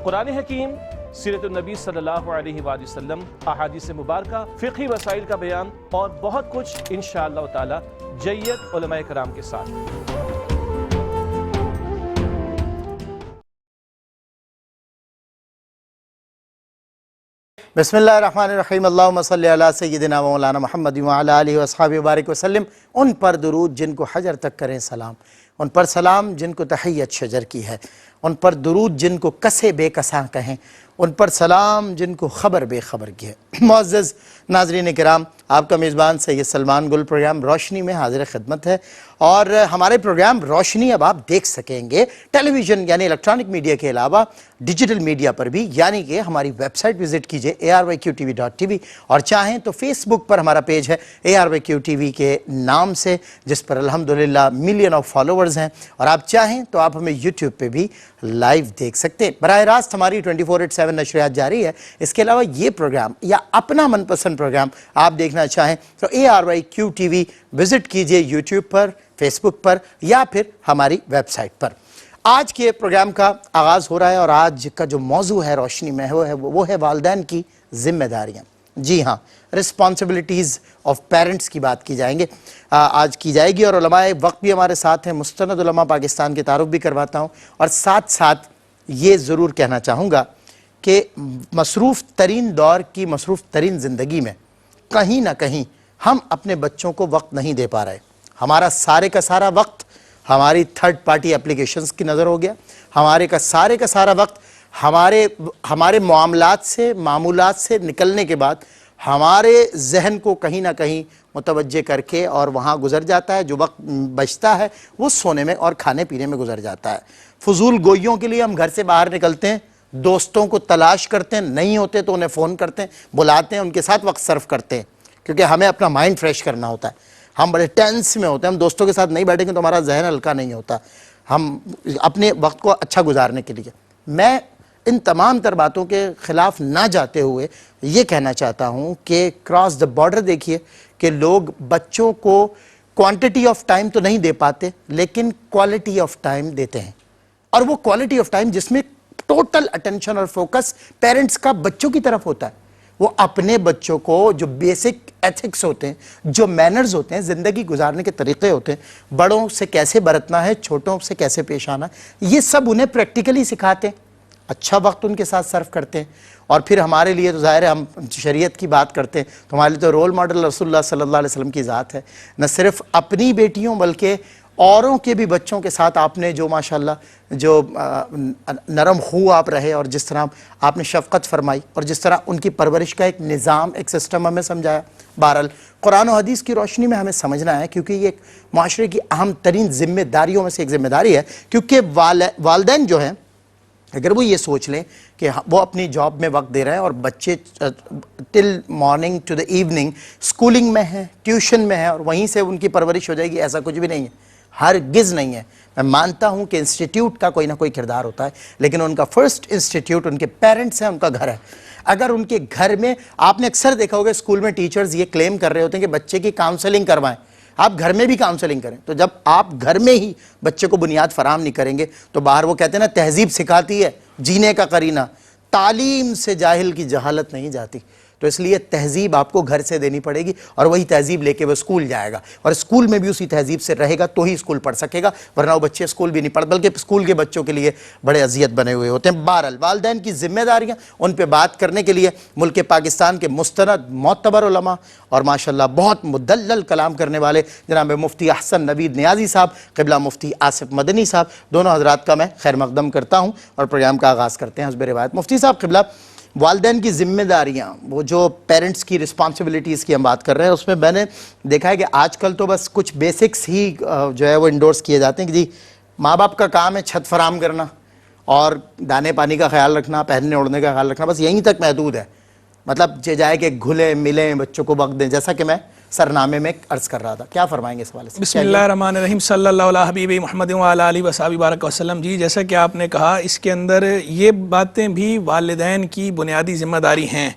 قرآن حکیم، سیرت النبی صلی اللہ علیہ وآلہ وسلم، احادیث مبارکہ، فقہی مسائل کا بیان اور بہت کچھ انشاءاللہ تعالی جید علماء کرام کے ساتھ۔ بسم اللہ الرحمن الرحیم، اللہم صلی علی سیدنا مولانا محمد وعلی آلہ وصحبہ وبارک وسلم۔ ان پر درود جن کو حجر تک کریں سلام، ان پر سلام جن کو تحیت شجر کی ہے، ان پر درود جن کو کسے بے کساں کہیں، ان پر سلام جن کو خبر بے خبر کی ہے۔ معزز ناظرین کرام، آپ کا میزبان سید سلمان گل پروگرام روشنی میں حاضر خدمت ہے، اور ہمارے پروگرام روشنی اب آپ دیکھ سکیں گے ٹیلی ویژن یعنی الیکٹرانک میڈیا کے علاوہ ڈیجیٹل میڈیا پر بھی، یعنی کہ ہماری ویب سائٹ وزٹ کیجئے ARYQTV.tv، اور چاہیں تو فیس بک پر ہمارا پیج ہے ARYQTV کے نام سے، جس پر الحمدللہ ملین آف فالوورز ہیں، اور آپ چاہیں تو آپ ہمیں یوٹیوب پہ بھی لائیو دیکھ سکتے ہیں۔ براہ راست ہماری 24/7 نشریات جاری ہے۔ اس کے علاوہ یہ پروگرام یا اپنا من پسند پروگرام آپ دیکھنا چاہیں تو ARYQTV وزٹ کیجئے یوٹیوب پر، فیس بک پر، یا پھر ہماری ویب سائٹ پر۔ آج کے پروگرام کا آغاز ہو رہا ہے، اور آج کا جو موضوع ہے روشنی میں وہ ہے والدین کی ذمہ داریاں۔ جی ہاں، رسپانسبلٹیز آف پیرنٹس کی بات کی جائیں گے، آج کی جائے گی، اور علماء وقت بھی ہمارے ساتھ ہیں، مستند علماء پاکستان کے تعارف بھی کرواتا ہوں، اور ساتھ ساتھ یہ ضرور کہنا چاہوں گا کہ مصروف ترین دور کی مصروف ترین زندگی میں کہیں نہ کہیں ہم اپنے بچوں کو وقت نہیں دے پا رہے۔ ہمارا سارے کا سارا وقت ہماری تھرڈ پارٹی اپلیکیشنز کی نظر ہو گیا، ہمارے کا سارا وقت ہمارے معمولات سے نکلنے کے بعد ہمارے ذہن کو کہیں نہ کہیں متوجہ کر کے اور وہاں گزر جاتا ہے۔ جو وقت بچتا ہے وہ سونے میں اور کھانے پینے میں گزر جاتا ہے۔ فضول گوئیوں کے لیے ہم گھر سے باہر نکلتے ہیں، دوستوں کو تلاش کرتے ہیں، نہیں ہوتے تو انہیں فون کرتے ہیں، بلاتے ہیں، ان کے ساتھ وقت صرف کرتے ہیں، کیونکہ ہمیں اپنا مائنڈ فریش کرنا ہوتا ہے۔ ہم بڑے ٹینس میں ہوتے ہیں، ہم دوستوں کے ساتھ نہیں بیٹھیں گے تو ہمارا ذہن ہلکا نہیں ہوتا، ہم اپنے وقت کو اچھا گزارنے کے لیے۔ میں ان تمام تر باتوں کے خلاف نہ جاتے ہوئے یہ کہنا چاہتا ہوں کہ کراس دا بارڈر دیکھیے کہ لوگ بچوں کو کوانٹٹی آف ٹائم تو نہیں دے پاتے، لیکن کوالٹی آف ٹائم دیتے ہیں، اور وہ کوالٹی آف ٹائم جس میں ٹوٹل اٹینشن اور فوکس پیرنٹس کا بچوں کی طرف ہوتا ہے۔ وہ اپنے بچوں کو جو بیسک ایتھکس ہوتے ہیں، جو مینرز ہوتے ہیں، زندگی گزارنے کے طریقے ہوتے ہیں، بڑوں سے کیسے برتنا ہے، چھوٹوں سے کیسے پیش آنا ہے، یہ سب انہیں پریکٹیکلی سکھاتے ہیں، اچھا وقت ان کے ساتھ صرف کرتے ہیں۔ اور پھر ہمارے لیے تو ظاہر ہے، ہم شریعت کی بات کرتے ہیں تو ہمارے لیے تو رول ماڈل رسول اللہ صلی اللہ علیہ وسلم کی ذات ہے۔ نہ صرف اپنی بیٹیوں بلکہ اوروں کے بھی بچوں کے ساتھ آپ نے جو ماشاءاللہ جو نرم خو آپ رہے، اور جس طرح آپ نے شفقت فرمائی، اور جس طرح ان کی پرورش کا ایک نظام، ایک سسٹم ہمیں سمجھایا۔ بہرحال قرآن و حدیث کی روشنی میں ہمیں سمجھنا ہے، کیونکہ یہ ایک معاشرے کی اہم ترین ذمہ داریوں میں سے ایک ذمہ داری ہے، کیونکہ والدین جو ہیں اگر وہ یہ سوچ لیں کہ وہ اپنی جاب میں وقت دے رہے ہیں اور بچے till morning to the evening schooling میں ہیں، ٹیوشن میں ہیں، اور وہیں سے ان کی پرورش ہو جائے گی، ایسا کچھ بھی نہیں ہے، ہرگز نہیں ہے۔ میں مانتا ہوں کہ انسٹیٹیوٹ کا کوئی نہ کوئی کردار ہوتا ہے، لیکن ان کا فرسٹ انسٹیٹیوٹ ان کے پیرنٹس ہیں، ان کا گھر ہے۔ اگر ان کے گھر میں، آپ نے اکثر دیکھا ہوگا اسکول میں ٹیچرز یہ کلیم کر رہے ہوتے ہیں کہ بچے کی کاؤنسلنگ کروائیں، آپ گھر میں بھی کاؤنسلنگ کریں، تو جب آپ گھر میں ہی بچے کو بنیاد فراہم نہیں کریں گے تو باہر وہ کہتے ہیں نا، تہذیب سکھاتی ہے جینے کا قرینہ، تعلیم سے جاہل کی جہالت نہیں جاتی۔ تو اس لیے تہذیب آپ کو گھر سے دینی پڑے گی، اور وہی تہذیب لے کے وہ اسکول جائے گا، اور اسکول میں بھی اسی تہذیب سے رہے گا تو ہی اسکول پڑھ سکے گا، ورنہ وہ بچے اسکول بھی نہیں پڑھ، بلکہ اسکول کے بچوں کے لیے بڑے اذیت بنے ہوئے ہوتے ہیں۔ بہرحال والدین کی ذمہ داریاں، ان پہ بات کرنے کے لیے ملک پاکستان کے مستند معتبر علماء اور ماشاءاللہ بہت مدلل کلام کرنے والے جناب مفتی احسن نوید نیازی صاحب، قبلہ مفتی آصف مدنی صاحب، دونوں حضرات کا میں خیر مقدم کرتا ہوں، اور پروگرام کا آغاز کرتے ہیں حسب روایت۔ مفتی صاحب قبلہ، والدین کی ذمہ داریاں، وہ جو پیرنٹس کی رسپانسبلٹیز کی ہم بات کر رہے ہیں، اس میں میں نے دیکھا ہے کہ آج کل تو بس کچھ بیسکس ہی جو ہے وہ انڈورس کیے جاتے ہیں کہ جی ماں باپ کا کام ہے چھت فراہم کرنا اور دانے پانی کا خیال رکھنا، پہننے اوڑھنے کا خیال رکھنا، بس یہیں تک محدود ہے۔ مطلب جائے کہ گھلیں ملیں، بچوں کو وقت دیں، جیسا کہ میں سرنامے میں عرض کر رہا تھا. کیا فرمائیں گے اس حوالے سے؟ بسم اللہ الرحمن الرحیم صلی اللہ علیہ حبیب محمد وعلی آلہ وصحبہ بارک وسلم. جی جیسا کہ آپ نے کہا اس کے اندر یہ باتیں بھی والدین کی بنیادی ذمہ داری ہیں.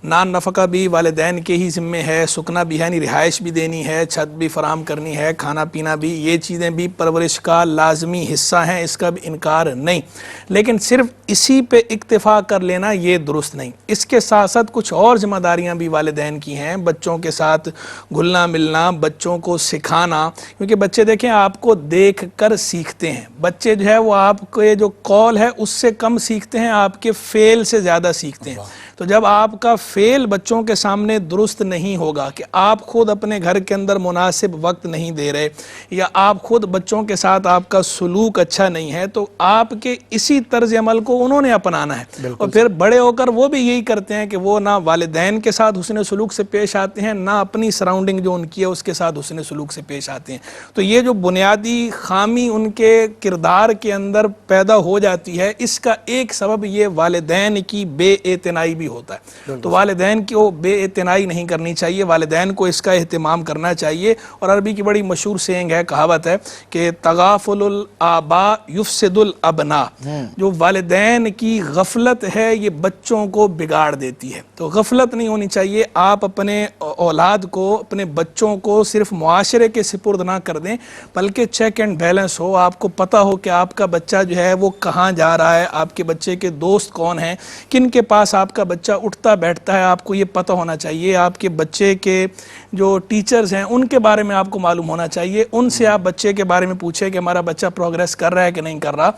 نان نفقہ بھی والدین کے ہی ذمہ ہے, سکنا بھی ہے یعنی رہائش بھی دینی ہے, چھت بھی فراہم کرنی ہے, کھانا پینا بھی, یہ چیزیں بھی پرورش کا لازمی حصہ ہیں, اس کا بھی انکار نہیں. لیکن صرف اسی پہ اکتفا کر لینا یہ درست نہیں. اس کے ساتھ ساتھ کچھ اور ذمہ داریاں بھی والدین کی ہیں. بچوں کے ساتھ گھلنا ملنا, بچوں کو سکھانا, کیونکہ بچے دیکھیں آپ کو دیکھ کر سیکھتے ہیں. بچے جو ہے وہ آپ کے جو قول ہے اس سے کم سیکھتے ہیں, آپ کے فعل سے زیادہ سیکھتے ہیں. تو جب آپ کا فعل بچوں کے سامنے درست نہیں ہوگا کہ آپ خود اپنے گھر کے اندر مناسب وقت نہیں دے رہے, یا آپ خود بچوں کے ساتھ آپ کا سلوک اچھا نہیں ہے, تو آپ کے اسی طرز عمل کو انہوں نے اپنانا ہے. اور پھر بڑے ہو کر وہ بھی یہی کرتے ہیں کہ وہ نہ والدین کے ساتھ حسن سلوک سے پیش آتے ہیں, نہ اپنی سراؤنڈنگ جو ان کی ہے اس کے ساتھ حسن سلوک سے پیش آتے ہیں. تو یہ جو بنیادی خامی ان کے کردار کے اندر پیدا ہو جاتی ہے, اس کا ایک سبب یہ والدین کی بے اعتنائی بھی ہوتا ہے. تو والدین کی وہ بے اعتنائی نہیں کرنی چاہیے, والدین کو اس کا اہتمام کرنا چاہیے. اور عربی کی بڑی مشہور سینگ ہے, کہاوت ہے کہ تغافل الآباء یفسد الابناء. جو والدین کی غفلت ہے یہ بچوں کو بگاڑ دیتی ہے. تو غفلت نہیں ہونی چاہیے. آپ اپنے اولاد کو, اپنے بچوں کو صرف معاشرے کے سپرد نہ کر دیں, بلکہ چیک اینڈ بیلنس ہو. آپ کو پتہ ہو کہ آپ کا بچہ جو ہے وہ کہاں جا رہا ہے, آپ کے بچے کے دوست کون ہیں, کن کے پاس آپ کا بچہ اٹھتا بیٹھتا ہے, آپ کو یہ پتہ ہونا چاہیے. آپ کے بچے کے جو ٹیچرز ہیں ان کے بارے میں آپ کو معلوم ہونا چاہیے. ان سے آپ بچے کے بارے میں پوچھیں کہ ہمارا بچہ پروگریس کر رہا ہے کہ نہیں کر رہا,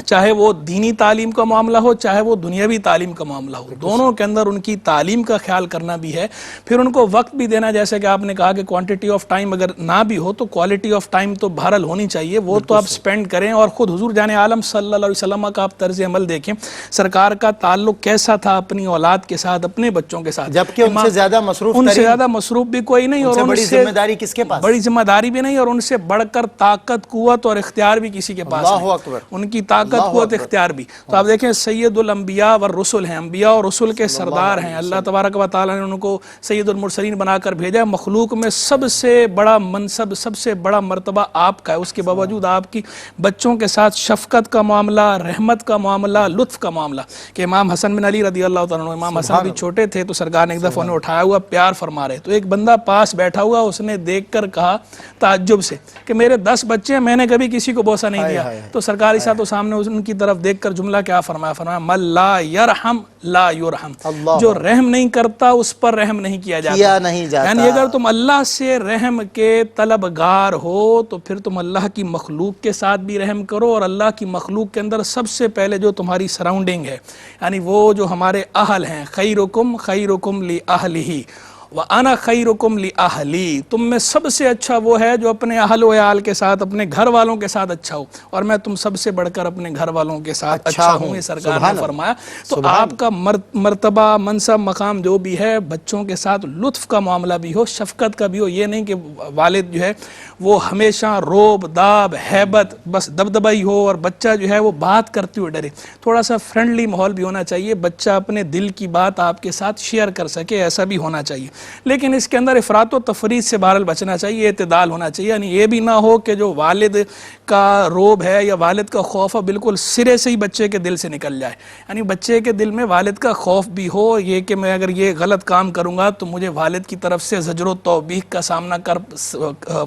چاہے وہ دینی تعلیم کا معاملہ ہو چاہے وہ دنیاوی تعلیم کا معاملہ ہو. دونوں کے اندر ان کی تعلیم کا خیال کرنا بھی ہے. پھر ان کو وقت بھی دینا, جیسے کہ آپ نے کہا کہ کوانٹٹی آف ٹائم اگر نہ بھی ہو تو کوالٹی آف ٹائم تو بہرحال ہونی چاہیے, وہ تو آپ سپینڈ کریں. اور خود حضور جان عالم صلی اللہ علیہ وسلم کا آپ طرز عمل دیکھیں, سرکار کا تعلق کیسا تھا اپنی اولاد کے ساتھ, اپنے بچوں کے ساتھ, جبکہ ان سے زیادہ مصروف بھی کوئی نہیں, اور بڑی ذمہ داری کس کے پاس, بڑی ذمہ داری بھی نہیں, اور ان سے بڑھ کر طاقت, قوت اور اختیار بھی کسی کے پاس نہیں. ان کی طاقت, قوت, اختیار بھی. تو آپ دیکھیں سید الانبیاء والرسل ہیں, انبیاء اور رسل کے سردار ہیں. اللہ تبارک و تعالی نے ان کو سید المرسلین بنا کر بھیجا. مخلوق میں سب سے بڑا منصب, سب سے بڑا مرتبہ آپ کا ہے. اس کے باوجود آپ کی بچوں کے ساتھ شفقت کا معاملہ, رحمت کا معاملہ, لطف کا معاملہ. کہ امام حسن بن علی رضی اللہ تعالیٰ عنہ, امام حسن بھی چھوٹے تھے تو سرکار نے ایک دفعہ انہیں اٹھایا ہوا پیار فرما رہے, تو ایک بندہ پاس بیٹھا ہوا, اس نے دیکھ کر کہا تعجب سے کہ میرے 10 بچے ہیں, میں نے کبھی کسی کو بوسہ نہیں دیا. تو سرکار صاحب سامنے ان کی طرف دیکھ کر جملہ کیا فرمایا, من لا یرحم لا یرحم. جو رحم نہیں کرتا اس پر رحم نہیں کیا جاتا. یعنی اگر تم اللہ سے رحم کے طلبگار ہو تو پھر تم اللہ کی مخلوق کے ساتھ بھی رحم کرو, اور اللہ کی مخلوق کے اندر سب سے پہلے جو تمہاری سراؤنڈنگ ہے, یعنی وہ جو ہمارے اہل ہیں, خیرکم خیرکم لأہلہ وَأَنَا خَيْرُكُمْ لِأَهْلِي. تم میں سب سے اچھا وہ ہے جو اپنے اہل و عیال کے ساتھ, اپنے گھر والوں کے ساتھ اچھا ہو, اور میں تم سب سے بڑھ کر اپنے گھر والوں کے ساتھ اچھا ہوں, یہ سرکار نے فرمایا. تو آپ کا مرتبہ, منصب, مقام جو بھی ہے, بچوں کے ساتھ لطف کا معاملہ بھی ہو, شفقت کا بھی ہو. یہ نہیں کہ والد جو ہے وہ ہمیشہ روب داب ہیبت بس دبدبہ ہی ہو, اور بچہ جو ہے وہ بات کرتے ہوئے ڈرے. تھوڑا سا فرینڈلی ماحول بھی ہونا چاہیے, بچہ اپنے دل کی بات آپ کے ساتھ شیئر کر سکے, ایسا بھی ہونا چاہیے. لیکن اس کے اندر افراط و تفریط سے بہرحال بچنا چاہیے, اعتدال ہونا چاہیے. یعنی یہ بھی نہ ہو کہ جو والد کا روب ہے یا والد کا خوف ہے بالکل سرے سے ہی بچے کے دل سے نکل جائے. یعنی بچے کے دل میں والد کا خوف بھی ہو, یہ کہ میں اگر یہ غلط کام کروں گا تو مجھے والد کی طرف سے زجر و توبیخ کا سامنا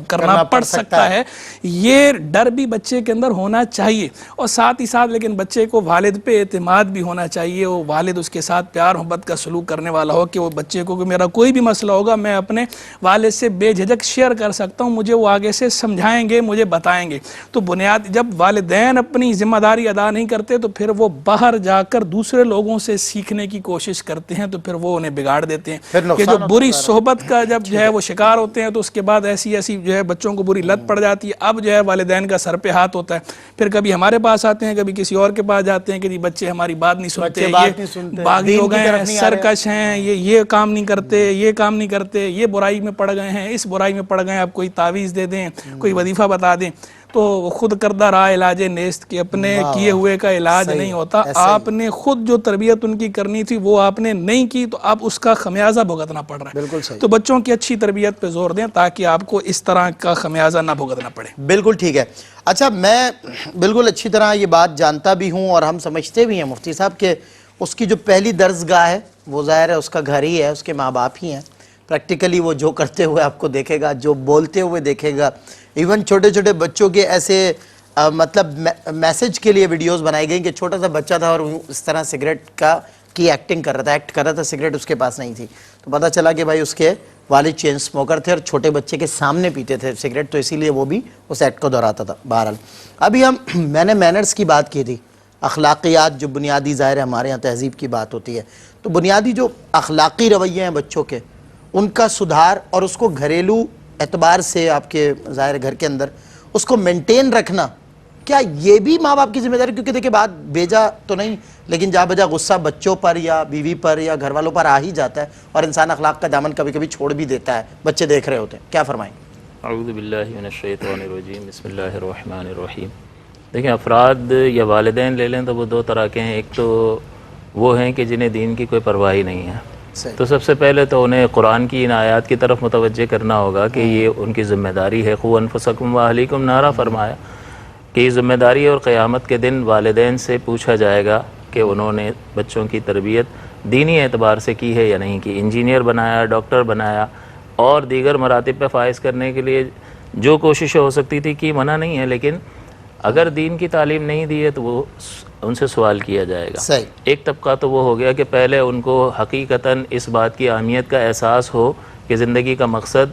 کرنا پڑ سکتا ہے. یہ ڈر بھی بچے کے اندر ہونا چاہیے. اور ساتھ ہی ساتھ لیکن بچے کو والد پہ اعتماد بھی ہونا چاہیے, وہ والد اس کے ساتھ پیار محبت کا سلوک کرنے والا ہو, کہ وہ بچے کو کہ میرا کوئی بھی مسئلہ ہوگا میں اپنے والد سے بے جھجک شیئر کر سکتا ہوں, مجھے وہ آگے سے سمجھائیں گے, مجھے بتائیں گے. تو بنیاد جب والدین اپنی ذمہ داری ادا نہیں کرتے تو پھر وہ باہر جا کر دوسرے لوگوں سے سیکھنے کی کوشش کرتے ہیں, تو پھر وہ انہیں بگاڑ دیتے ہیں. کہ جو بری صحبت کا جب جو ہے وہ شکار ہوتے ہیں تو اس کے بعد ایسی جو ہے بچوں کو بری لت پڑ جاتی ہے. اب جو ہے والدین کا سر پہ ہاتھ ہوتا ہے, پھر کبھی ہمارے پاس آتے ہیں, کبھی کسی اور کے پاس جاتے ہیں کہ بچے ہماری بات نہیں سنتے, یہ باغی ہو گئے ہیں, سرکش ہیں, یہ کام نہیں کرتے, یہ کام نہیں کرتے, یہ برائی میں پڑ گئے ہیں, اس برائی میں پڑ گئے ہیں, آپ کوئی تعویذ دے دیں, کوئی وظیفہ بتا دیں. تو وہ خود کردہ راہ علاج نیست کہ اپنے کیے ہوئے کا علاج نہیں ہوتا. آپ نے خود جو تربیت ان کی کرنی تھی وہ آپ نے نہیں کی تو آپ اس کا خمیازہ بھگتنا پڑ رہا ہے. بالکل صحیح. تو بچوں کی اچھی تربیت پہ زور دیں تاکہ آپ کو اس طرح کا خمیازہ نہ بھگتنا پڑے. بالکل ٹھیک ہے. اچھا میں بالکل اچھی طرح یہ بات جانتا بھی ہوں اور ہم سمجھتے بھی ہیں مفتی صاحب کہ اس کی جو پہلی درسگاہ ہے وہ ظاہر ہے اس کا گھر ہی ہے, اس کے ماں باپ ہی ہیں. پریکٹیکلی وہ جو کرتے ہوئے آپ کو دیکھے گا, جو بولتے ہوئے دیکھے گا. ایون چھوٹے چھوٹے بچوں کے ایسے مطلب میسج کے لیے ویڈیوز بنائی گئی کہ چھوٹا سا بچہ تھا اور اس طرح سگریٹ کی ایکٹنگ کر رہا تھا, ایکٹ کر رہا تھا, سگریٹ اس کے پاس نہیں تھی. تو پتہ چلا کہ بھائی اس کے والد چین اسموکر تھے اور چھوٹے بچے کے سامنے پیتے تھے سگریٹ, تو اسی لیے وہ بھی اس ایکٹ کو دہراتا تھا. بہرحال ابھی میں نے مینرز کی بات کی تھی, اخلاقیات جو بنیادی ظاہر ہمارے یہاں تہذیب کی بات ہوتی ہے, تو بنیادی جو اخلاقی رویے ہیں بچوں کے ان کا سدھار اور اس کو گھریلو اعتبار سے آپ کے ظاہر گھر کے اندر اس کو مینٹین رکھنا, کیا یہ بھی ماں باپ کی ذمہ داری؟ کیونکہ دیکھیں بات بیجا تو نہیں لیکن جا بجا غصہ بچوں پر یا بیوی پر یا گھر والوں پر آ ہی جاتا ہے اور انسان اخلاق کا دامن کبھی کبھی چھوڑ بھی دیتا ہے, بچے دیکھ رہے ہوتے ہیں. کیا فرمائیں؟ اعوذ باللہ من الشیطان الرجیم, بسم اللہ الرحمن الرحیم. دیکھیں افراد یا والدین لے لیں تو وہ دو طرح کے ہیں. ایک تو وہ ہیں کہ جنہیں دین کی کوئی پرواہ نہیں ہے, تو سب سے پہلے تو انہیں قرآن کی ان آیات کی طرف متوجہ کرنا ہوگا کہ یہ ان کی ذمہ داری ہے. قوا انفسکم واہلیکم نارا فرمایا کہ یہ ذمہ داری اور قیامت کے دن والدین سے پوچھا جائے گا کہ انہوں نے بچوں کی تربیت دینی اعتبار سے کی ہے یا نہیں کی. انجینئر بنایا, ڈاکٹر بنایا اور دیگر مراتب پہ فائز کرنے کے لیے جو کوششیں ہو سکتی تھی کی, منع نہیں ہے, لیکن اگر دین کی تعلیم نہیں دی ہے تو وہ ان سے سوال کیا جائے گا. صحیح. ایک طبقہ تو وہ ہو گیا کہ پہلے ان کو حقیقتاً اس بات کی اہمیت کا احساس ہو کہ زندگی کا مقصود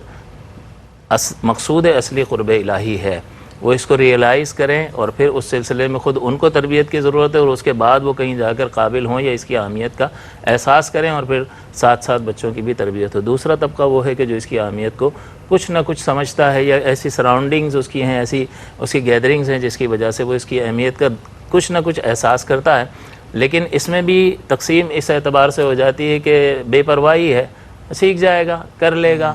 اصلی قرب الہی ہے, وہ اس کو ریئلائز کریں اور پھر اس سلسلے میں خود ان کو تربیت کی ضرورت ہے اور اس کے بعد وہ کہیں جا کر قابل ہوں یا اس کی اہمیت کا احساس کریں اور پھر ساتھ ساتھ بچوں کی بھی تربیت ہو. دوسرا طبقہ وہ ہے کہ جو اس کی اہمیت کو کچھ نہ کچھ سمجھتا ہے یا ایسی سراؤنڈنگز اس کی ہیں, ایسی اس کی گیدرنگز ہیں جس کی وجہ سے وہ اس کی اہمیت کا کچھ نہ کچھ احساس کرتا ہے. لیکن اس میں بھی تقسیم اس اعتبار سے ہو جاتی ہے کہ بے پرواہی ہے, سیکھ جائے گا, کر لے گا,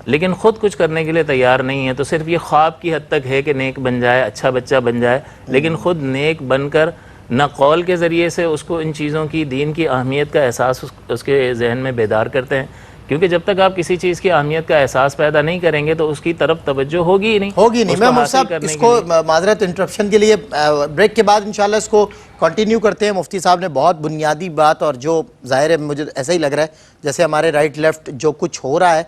لیکن خود کچھ کرنے کے لیے تیار نہیں ہے. تو صرف یہ خواب کی حد تک ہے کہ نیک بن جائے, اچھا بچہ بن جائے, لیکن خود نیک بن کر نہ قول کے ذریعے سے اس کو ان چیزوں کی, دین کی اہمیت کا احساس اس کے ذہن میں بیدار کرتے ہیں. کیونکہ جب تک آپ کسی چیز کی اہمیت کا احساس پیدا نہیں کریں گے تو اس کی طرف توجہ ہوگی ہی نہیں. میں مفتی صاحب اس کو معذرت انٹرپشن کے لیے بریک کے بعد انشاءاللہ اس کو کنٹینیو کرتے ہیں. مفتی صاحب نے بہت بنیادی بات, اور جو ظاہر ہے مجھے ایسا ہی لگ رہا ہے جیسے ہمارے رائٹ لیفٹ جو کچھ ہو رہا ہے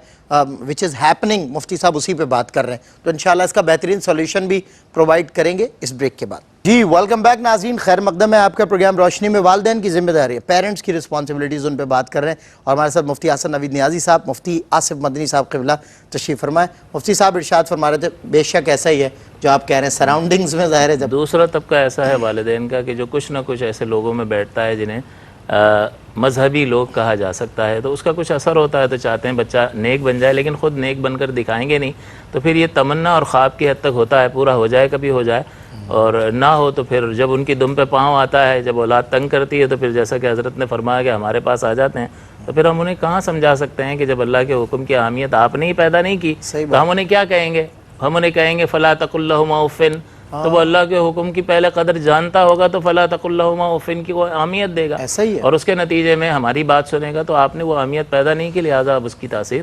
وچ از ہیپننگ, مفتی صاحب اسی پہ بات کر رہے ہیں, تو انشاءاللہ اس کا بہترین سولوشن بھی پرووائڈ کریں گے اس بریک کے بعد. جی ویلکم بیک ناظرین, خیر مقدم ہے آپ کا پروگرام روشنی میں. والدین کی ذمہ داری ہے, پیرنٹس کی رسپانسبلٹیز, ان پہ بات کر رہے ہیں اور ہمارے ساتھ مفتی حسن نوید نیازی صاحب, مفتی آصف مدنی صاحب قبلہ تشریف فرمائے. مفتی صاحب ارشاد فرما رہے تھے بے شک ایسا ہی ہے جو آپ کہہ رہے ہیں سراؤنڈنگز میں ظاہر ہے. جب دوسرا طبقہ ایسا ہے والدین کا کہ جو کچھ نہ کچھ ایسے لوگوں میں بیٹھتا ہے جنہیں مذہبی لوگ کہا جا سکتا ہے, تو اس کا کچھ اثر ہوتا ہے, تو چاہتے ہیں بچہ نیک بن جائے لیکن خود نیک بن کر دکھائیں گے نہیں. تو پھر یہ تمنا اور خواب کی حد تک ہوتا ہے, پورا ہو جائے کبھی ہو جائے, اور نہ ہو تو پھر جب ان کی دم پہ پاؤں آتا ہے, جب اولاد تنگ کرتی ہے تو پھر جیسا کہ حضرت نے فرمایا کہ ہمارے پاس آ جاتے ہیں, تو پھر ہم انہیں کہاں سمجھا سکتے ہیں کہ جب اللہ کے حکم کی اہمیت آپ نے ہی پیدا نہیں کی تو ہم انہیں کیا کہیں گے؟ ہم انہیں کہیں گے فلا تقل لہما اف, تو وہ اللہ کے حکم کی پہلے قدر جانتا ہوگا تو فلا تقل لہما اف کی وہ اہمیت دے گا, اور اس کے نتیجے میں ہماری بات سنے گا, تو آپ نے وہ اہمیت پیدا نہیں کی, لہٰذا اب اس کی تاثیر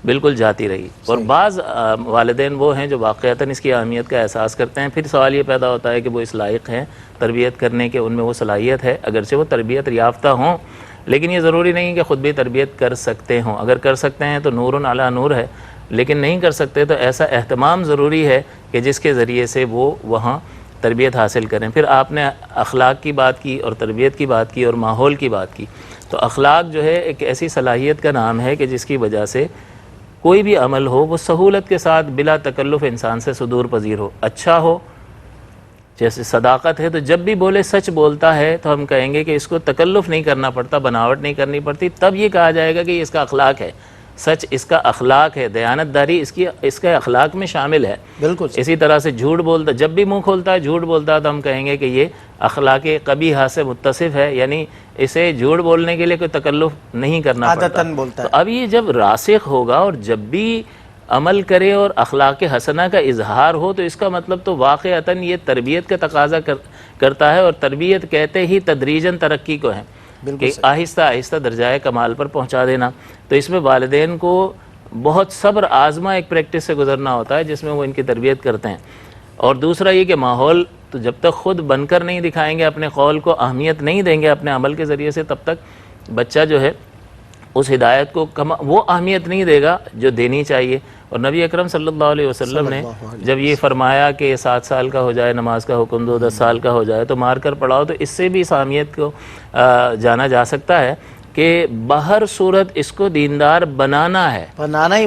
بالکل جاتی رہی. اور بعض والدین وہ ہیں جو واقعتاً اس کی اہمیت کا احساس کرتے ہیں. پھر سوال یہ پیدا ہوتا ہے کہ وہ اس لائق ہیں تربیت کرنے کے, ان میں وہ صلاحیت ہے, اگرچہ وہ تربیت یافتہ ہوں, لیکن یہ ضروری نہیں کہ خود بھی تربیت کر سکتے ہوں. اگر کر سکتے ہیں تو نور علی نور ہے, لیکن نہیں کر سکتے تو ایسا اہتمام ضروری ہے کہ جس کے ذریعے سے وہ وہاں تربیت حاصل کریں. پھر آپ نے اخلاق کی بات کی اور تربیت کی بات کی اور ماحول کی بات کی, تو اخلاق جو ہے ایک ایسی صلاحیت کا نام ہے کہ جس کی وجہ سے کوئی بھی عمل ہو وہ سہولت کے ساتھ بلا تکلف انسان سے صدور پذیر ہو. اچھا ہو, جیسے صداقت ہے, تو جب بھی بولے سچ بولتا ہے تو ہم کہیں گے کہ اس کو تکلف نہیں کرنا پڑتا, بناوٹ نہیں کرنی پڑتی, تب یہ کہا جائے گا کہ یہ اس کا اخلاق ہے. سچ اس کا اخلاق ہے, دیانت داری اس کے اخلاق میں شامل ہے. بالکل اسی طرح سے جھوٹ بولتا, جب بھی منہ کھولتا ہے جھوٹ بولتا ہے تو ہم کہیں گے کہ یہ اخلاق قبیحہ سے متصف ہے, یعنی اسے جھوٹ بولنے کے لیے کوئی تکلف نہیں کرنا پڑتا. بولتا ہے. تو اب یہ جب راسخ ہوگا اور جب بھی عمل کرے اور اخلاق حسنہ کا اظہار ہو تو اس کا مطلب تو واقعتاً یہ تربیت کا تقاضا کرتا ہے، اور تربیت کہتے ہی تدریجاً ترقی کو ہے کہ آہستہ آہستہ درجۂ کمال پر پہنچا دینا. تو اس میں والدین کو بہت صبر آزما ایک پریکٹس سے گزرنا ہوتا ہے جس میں وہ ان کی تربیت کرتے ہیں. اور دوسرا یہ کہ ماحول تو جب تک خود بن کر نہیں دکھائیں گے، اپنے قول کو اہمیت نہیں دیں گے اپنے عمل کے ذریعے سے، تب تک بچہ جو ہے اس ہدایت کو وہ اہمیت نہیں دے گا جو دینی چاہیے. اور نبی اکرم صلی اللہ علیہ وسلم نے جب یہ فرمایا کہ 7 سال کا ہو جائے نماز کا حکم دو، 10 سال کا ہو جائے تو مار کر پڑھاؤ، تو اس سے بھی اس اہمیت کو جانا جا سکتا ہے کہ بہر صورت اس کو دیندار بنانا ہے،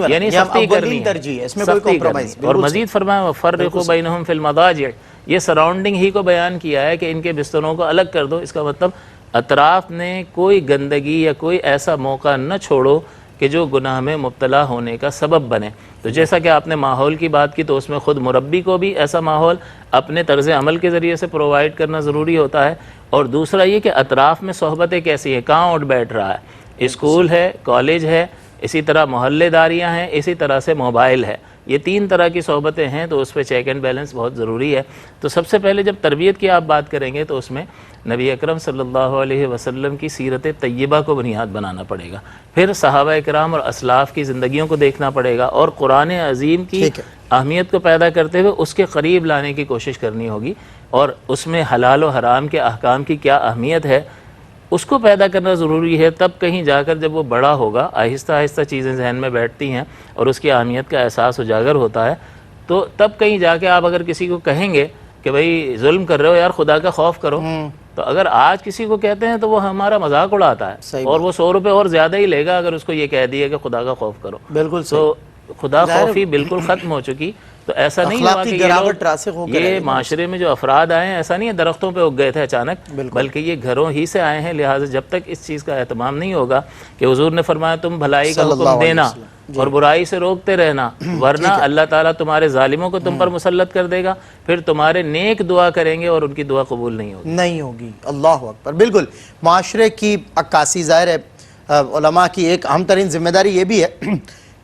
یعنی سختی کرنی ہے، اس میں کوئی کمپرومائز. اور مزید فرمایا وَفَرِّقُوا بَيْنَهُمْ فِي الْمَضَاجِعِ، یہ سراؤنڈنگ ہی کو بیان کیا ہے کہ ان کے بستروں کو الگ کر دو. اس کا مطلب اطراف میں کوئی گندگی یا کوئی ایسا موقع نہ چھوڑو کہ جو گناہ میں مبتلا ہونے کا سبب بنے. تو جیسا کہ آپ نے ماحول کی بات کی، تو اس میں خود مربی کو بھی ایسا ماحول اپنے طرز عمل کے ذریعے سے پرووائڈ کرنا ضروری ہوتا ہے. اور دوسرا یہ کہ اطراف میں صحبتیں کیسی ہیں، کہاں اٹھ بیٹھ رہا ہے، اسکول ہے، کالج ہے، اسی طرح محلے داریاں ہیں، اسی طرح سے موبائل ہے. یہ 3 طرح کی صحبتیں ہیں، تو اس پہ چیک اینڈ بیلنس بہت ضروری ہے. تو سب سے پہلے جب تربیت کی آپ بات کریں گے تو اس میں نبی اکرم صلی اللہ علیہ وسلم کی سیرت طیبہ کو بنیاد بنانا پڑے گا، پھر صحابہ کرام اور اسلاف کی زندگیوں کو دیکھنا پڑے گا، اور قرآن عظیم کی اہمیت کو پیدا کرتے ہوئے اس کے قریب لانے کی کوشش کرنی ہوگی، اور اس میں حلال و حرام کے احکام کی کیا اہمیت ہے اس کو پیدا کرنا ضروری ہے. تب کہیں جا کر جب وہ بڑا ہوگا آہستہ آہستہ چیزیں ذہن میں بیٹھتی ہیں اور اس کی اہمیت کا احساس اجاگر ہوتا ہے، تو تب کہیں جا کے آپ اگر کسی کو کہیں گے کہ بھائی ظلم کر رہے ہو یار، خدا کا خوف کرو، تو اگر آج کسی کو کہتے ہیں تو وہ ہمارا مذاق اڑاتا ہے، اور وہ 100 روپے اور زیادہ ہی لے گا اگر اس کو یہ کہہ دیا کہ خدا کا خوف کرو. بالکل. تو خدا خوفی بالکل ختم ہو چکی. تو ایسا نہیں ہوا کہ یہ معاشرے میں جو افراد آئے ہیں ایسا نہیں ہے درختوں پہ اگ گئے تھے اچانک، بلکہ یہ گھروں ہی سے آئے ہیں. لہٰذا جب تک اس چیز کا اہتمام نہیں ہوگا کہ حضور نے فرمایا تم بھلائی کا حکم دینا اور برائی سے روکتے رہنا، ورنہ اللہ تعالیٰ تمہارے ظالموں کو تم پر مسلط کر دے گا، پھر تمہارے نیک دعا کریں گے اور ان کی دعا قبول نہیں ہوگی. اللہ اکبر. بالکل. معاشرے کی عکاسی ظاہر ہے علماء کی ایک اہم ترین ذمہ داری یہ بھی ہے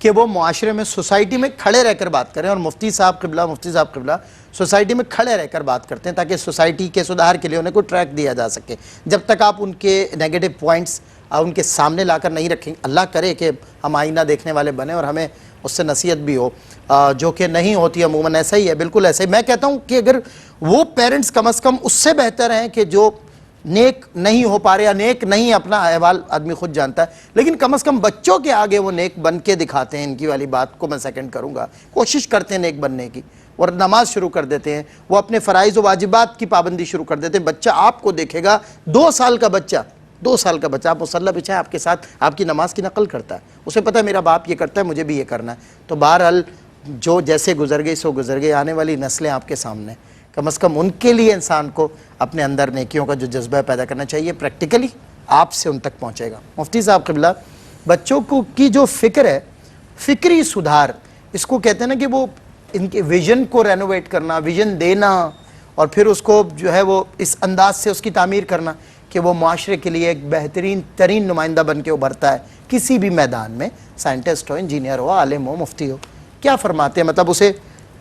کہ وہ معاشرے میں سوسائٹی میں کھڑے رہ کر بات کریں، اور مفتی صاحب قبلہ سوسائٹی میں کھڑے رہ کر بات کرتے ہیں تاکہ سوسائٹی کے سدھار کے لیے انہیں کوئی ٹریک دیا جا سکے. جب تک آپ ان کے نیگیٹو پوائنٹس ان کے سامنے لا کر نہیں رکھیں، اللہ کرے کہ ہم آئینہ دیکھنے والے بنیں اور ہمیں اس سے نصیحت بھی ہو، جو کہ نہیں ہوتی عموماً. ایسا ہی ہے، بالکل ایسا ہی. میں کہتا ہوں کہ اگر وہ پیرنٹس کم از کم اس سے بہتر ہیں کہ جو نیک نہیں ہو پا رہے یا نیک نہیں، اپنا احوال آدمی خود جانتا ہے، لیکن کم از کم بچوں کے آگے وہ نیک بن کے دکھاتے ہیں. ان کی والی بات کو میں سیکنڈ کروں گا، کوشش کرتے ہیں نیک بننے کی، اور نماز شروع کر دیتے ہیں، وہ اپنے فرائض و واجبات کی پابندی شروع کر دیتے ہیں. بچہ آپ کو دیکھے گا، 2 سال کا بچہ آپ مصلی بچھائے آپ کے ساتھ آپ کی نماز کی نقل کرتا ہے. اسے پتہ ہے میرا باپ یہ کرتا ہے، مجھے بھی یہ کرنا ہے. تو بہرحال جو جیسے گزر گئی سو گزر گئی، آنے والی نسلیں آپ کے سامنے، کم از کم ان کے لیے انسان کو اپنے اندر نیکیوں کا جو جذبہ پیدا کرنا چاہیے، پریکٹیکلی آپ سے ان تک پہنچے گا. مفتی صاحب قبلہ، بچوں کو کی جو فکر ہے، فکری سدھار، اس کو کہتے ہیں نا کہ وہ ان کے ویژن کو رینوویٹ کرنا، ویژن دینا، اور پھر اس کو جو ہے وہ اس انداز سے اس کی تعمیر کرنا کہ وہ معاشرے کے لیے ایک بہترین ترین نمائندہ بن کے ابھرتا ہے کسی بھی میدان میں، سائنٹسٹ ہو، انجینئر ہو، عالم ہو، مفتی ہو. کیا فرماتے ہیں، مطلب اسے